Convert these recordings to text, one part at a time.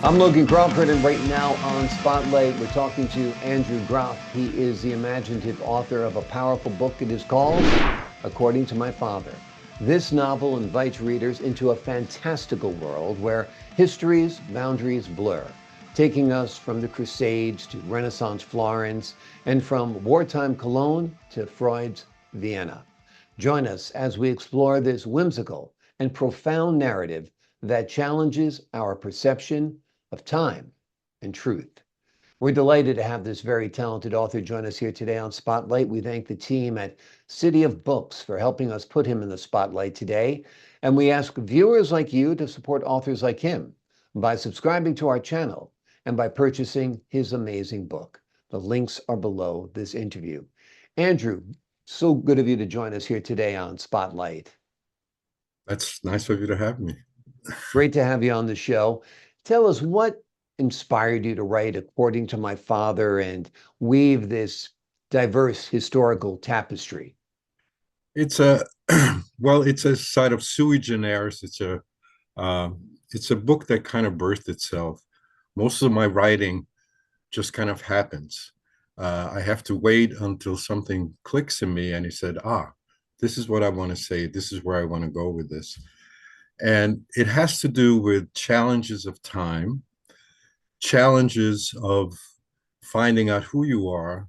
I'm Logan Crawford, and right now on Spotlight, we're talking to Andrew Grof. He is the imaginative author of a powerful book. It is called According to My Father. This novel invites readers into a fantastical world where history's boundaries blur, taking us from the Crusades to Renaissance Florence and from wartime Cologne to Freud's Vienna. Join us as we explore this whimsical and profound narrative that challenges our perception of time and truth. We're delighted to have this very talented author join us here today on Spotlight. We thank the team at City of Books for helping us put him in the spotlight today. And we ask viewers like you to support authors like him by subscribing to our channel and by purchasing his amazing book. The links are below this interview. Andrew, so good of you to join us here today on Spotlight. That's nice of you to have me. Great to have you on the show. Tell us what inspired you to write According to My Father and weave this diverse historical tapestry. It's a well, it's a side of sui generis. It's a book that kind of birthed itself. Most of my writing just kind of happens. I have to wait until something clicks in me, and he said, this is what I want to say. This is where I want to go with this. And it has to do with challenges of time, challenges of finding out who you are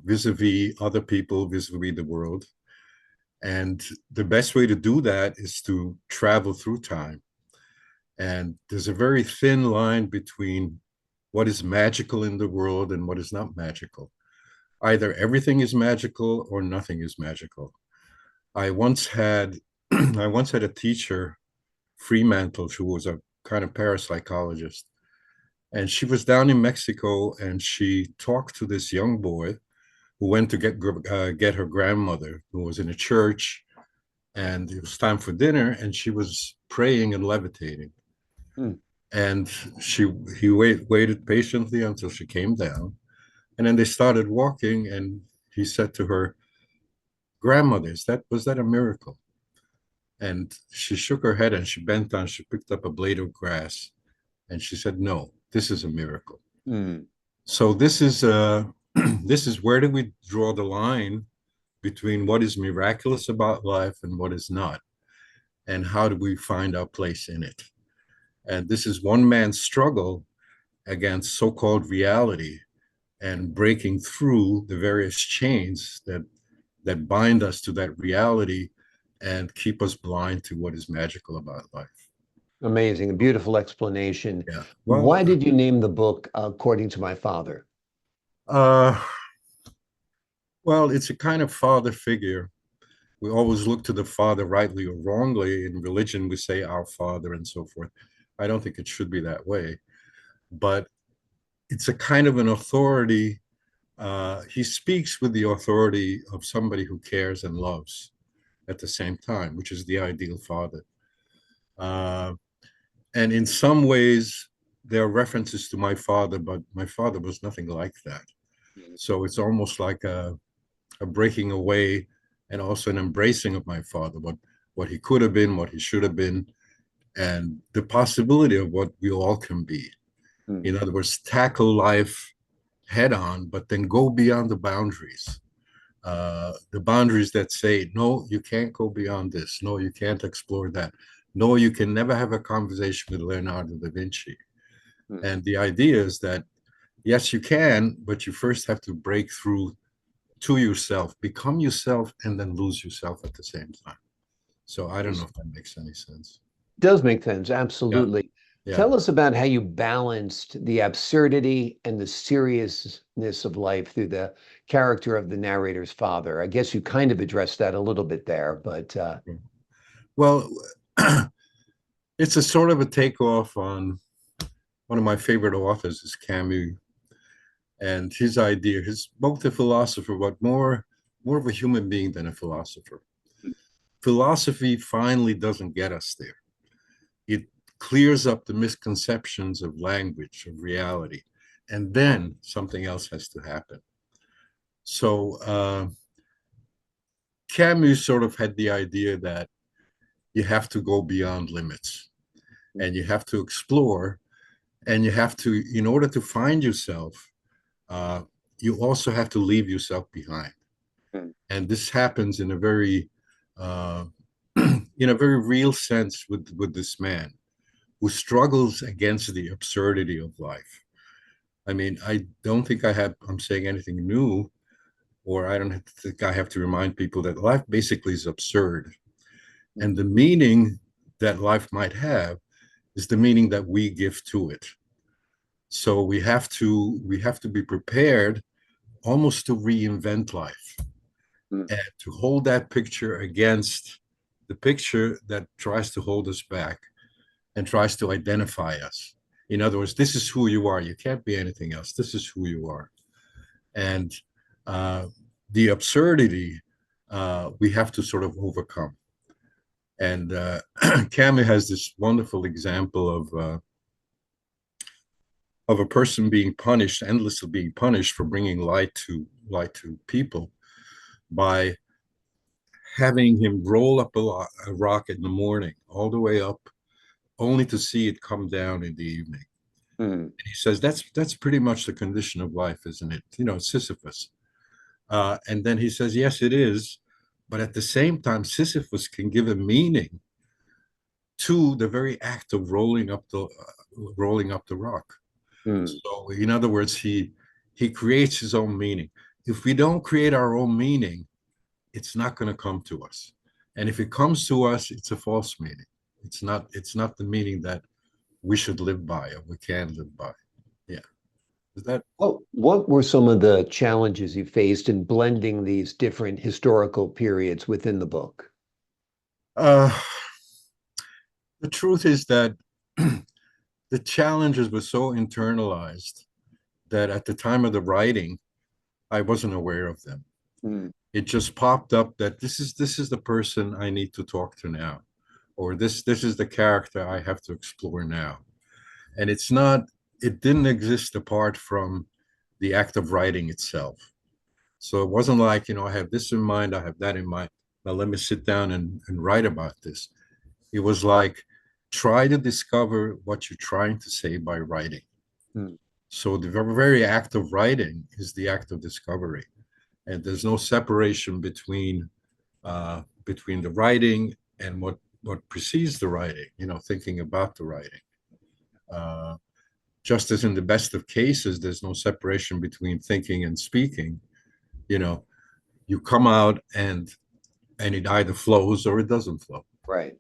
vis-a-vis other people, vis-a-vis the world. And the best way to do that is to travel through time. And there's a very thin line between what is magical in the world and what is not magical. Either everything is magical or nothing is magical. I once had I once had a teacher, Fremantle, who was a kind of parapsychologist, and she was down in Mexico, and she talked to this young boy who went to get her grandmother, who was in a church, and it was time for dinner, and she was praying and levitating. Hmm. And waited patiently until she came down, and then they started walking, and he said to her, "Grandmother, was that a miracle?" And she shook her head and she bent down, she picked up a blade of grass, and she said, "No, this is a miracle." Hmm. So this is this is where do we draw the line between what is miraculous about life and what is not, and how do we find our place in it? And this is one man's struggle against so-called reality and breaking through the various chains that bind us to that reality and keep us blind to what is magical about life. Amazing, a beautiful explanation. Yeah. Why did you name the book According to My Father? Uh, well, it's a kind of father figure. We always look to the father, rightly or wrongly. In religion, we say our father and so forth. I don't think it should be that way, but it's a kind of an authority. He speaks with the authority of somebody who cares and loves at the same time, which is the ideal father. Uh, and in some ways, there are references to my father, but my father was nothing like that. So it's almost like a breaking away and also an embracing of my father, what he could have been, what he should have been, and the possibility of what we all can be. Hmm. In other words, tackle life head on, but then go beyond the boundaries. The boundaries that say, no, you can't go beyond this. No, you can't explore that. No, you can never have a conversation with Leonardo da Vinci. Hmm. And the idea is that, yes, you can, but you first have to break through to yourself, become yourself, and then lose yourself at the same time. So I don't know This if that makes any sense. does make sense, Yeah, absolutely. yeah. Tell us about how you balanced the absurdity and the seriousness of life through the character of the narrator's father. I guess you kind of addressed that a little bit there, but Well, it's a sort of a takeoff on one of my favorite authors is Camus, and his idea, he's both a philosopher, but more of a human being than a philosopher. Philosophy finally doesn't get us there. It clears up the misconceptions of language, of reality, and then something else has to happen. So Camus sort of had the idea that you have to go beyond limits and you have to explore. And you have to, in order to find yourself, uh, you also have to leave yourself behind. Mm. And this happens in a very, uh, in a very real sense with this man who struggles against the absurdity of life. I mean, I don't think I'm saying anything new, or I don't think I have to remind people that life basically is absurd. And the meaning that life might have is the meaning that we give to it. So we have to be prepared almost to reinvent life Mm. and to hold that picture against the picture that tries to hold us back and tries to identify us. In other words, this is who you are. You can't be anything else. This is who you are. And uh, the absurdity we have to sort of overcome. And Camus has this wonderful example of a person being punished, endlessly being punished for bringing light to people by having him roll up a rock in the morning, all the way up, only to see it come down in the evening. Mm. And he says that's pretty much the condition of life, isn't it? Sisyphus. And then he says, yes, it is, but at the same time, Sisyphus can give a meaning to the very act of rolling up the rock. Mm. So, in other words, he creates his own meaning. If we don't create our own meaning, it's not going to come to us. And if it comes to us, it's a false meaning. It's not the meaning that we should live by or we can live by. Yeah. Is that What were some of the challenges you faced in blending these different historical periods within the book? uh the truth is that the challenges were so internalized that at the time of the writing, I wasn't aware of them. Mm. It just popped up that this is the person I need to talk to now, or this is the character I have to explore now. And it didn't exist apart from the act of writing itself. So it wasn't like, I have this in mind, I have that in mind. Now let me sit down and write about this. It was like, try to discover what you're trying to say by writing. Mm. So the very act of writing is the act of discovery. And there's no separation between the writing and what precedes the writing, thinking about the writing. Uh, just as in the best of cases, there's no separation between thinking and speaking. You know, you come out and it either flows or it doesn't flow. Right.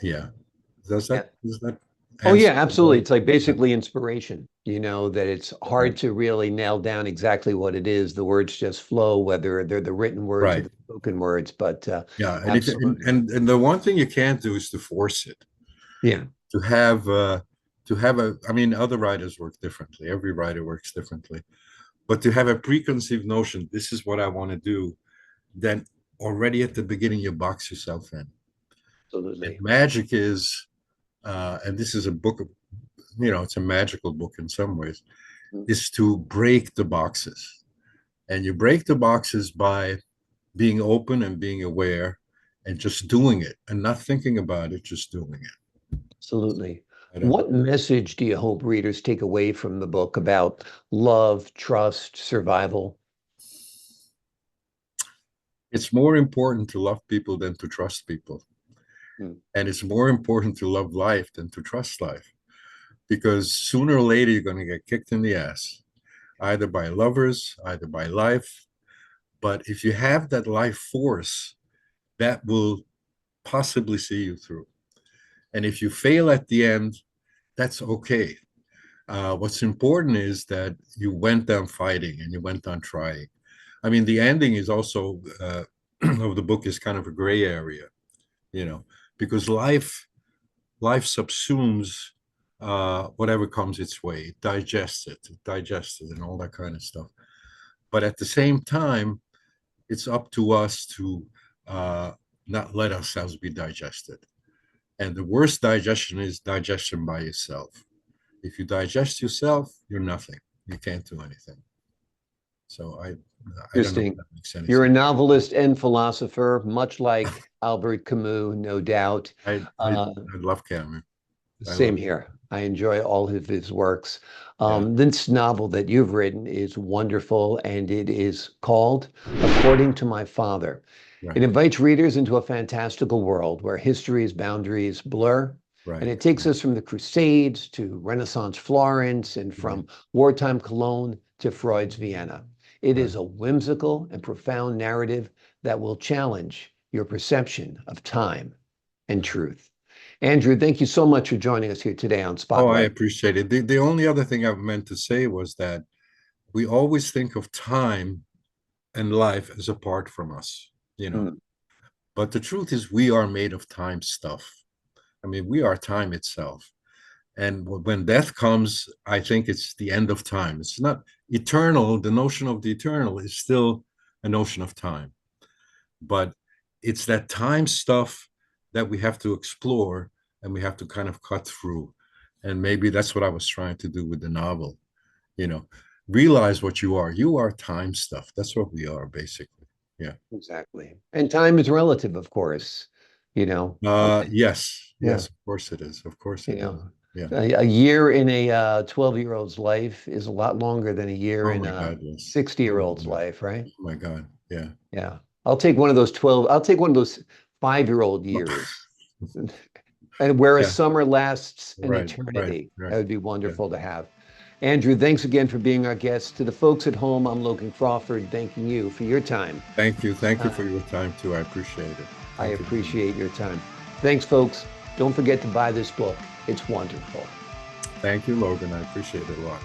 Yeah. Does that Oh yeah, answer? absolutely. It's like Yeah. basically inspiration, that it's hard Right. to really nail down exactly what it is. The words just flow, whether they're the written words or Right. the spoken words, but Yeah. And if and, absolutely. and the one thing you can't do is to force it. Yeah. To have I mean, other writers work differently. Every writer works differently. But to have a preconceived notion, this is what I want to do, then already at the beginning you box yourself in. And Absolutely. magic is, and this is a book of, it's a magical book in some ways, Mm. is to break the boxes. And you break the boxes by being open and being aware and just doing it and not thinking about it, just doing it. Absolutely. I don't, What message do you hope readers take away from the book about love, trust, survival? it's more important to love people than to trust people. Mm. And it's more important to love life than to trust life, because sooner or later you're going to get kicked in the ass, either by lovers, either by life. But if you have that life force, that will possibly see you through. And if you fail at the end, that's okay. What's important is that you went on fighting and you went on trying. I mean, the ending is also of the book is kind of a gray area, you know, because life subsumes whatever comes its way, it digests it, and all that kind of stuff. But at the same time, it's up to us to uh, not let ourselves be digested. And the worst digestion is digestion by yourself. If you digest yourself, you're nothing. You can't do anything. So I don't know if Interesting. that makes any You're a sense. novelist and philosopher, much like Albert Camus, no doubt. I I, Uh, I love Cameron. I love Same here. I enjoy all of his works. yeah, This novel that you've written is wonderful, and it is called According to My Father. It right, invites readers into a fantastical world where history's boundaries blur, and right, it takes right, us from the Crusades to Renaissance Florence and right, from wartime Cologne to Freud's Vienna. It right. is a whimsical and profound narrative that will challenge your perception of time and Right. truth. Andrew, thank you so much for joining us here today on Oh, I Spotlight. appreciate it. The only other thing I meant to say was that we always think of time and life as apart from us, you know. Mm, But the truth is, we are made of time stuff. I mean, we are time itself. And when death comes, I think it's the end of time. It's not eternal. The notion of the eternal is still a notion of time. But it's that time stuff that we have to explore and we have to kind of cut through. And maybe that's what I was trying to do with the novel. You know, realize what you are. You are time stuff. That's what we are, basically. Yeah. exactly. And time is relative, of course. You know, Yes. yeah, Yes. Of course it is. Of course you it is. know, Yeah. a year in a 12-year-old's life is a lot longer than a year Oh in my a God. Yes. Oh my 60-year-old's God. life, right? Oh my God. Yeah. Yeah. I'll take one of those 12, I'll take one of those 5-year-old years. And where a Yeah. summer lasts an Right. Right. eternity. That Right. would be Yeah. wonderful to have. Andrew, thanks again for being our guest. To the folks at home, I'm Logan Crawford, thanking you for your time. Thank you. Thank you Uh, for your time too. I appreciate it. I Thank you very much. appreciate your time. Thanks, folks. Don't forget to buy this book. It's wonderful. Thank you, Logan. I appreciate it a lot.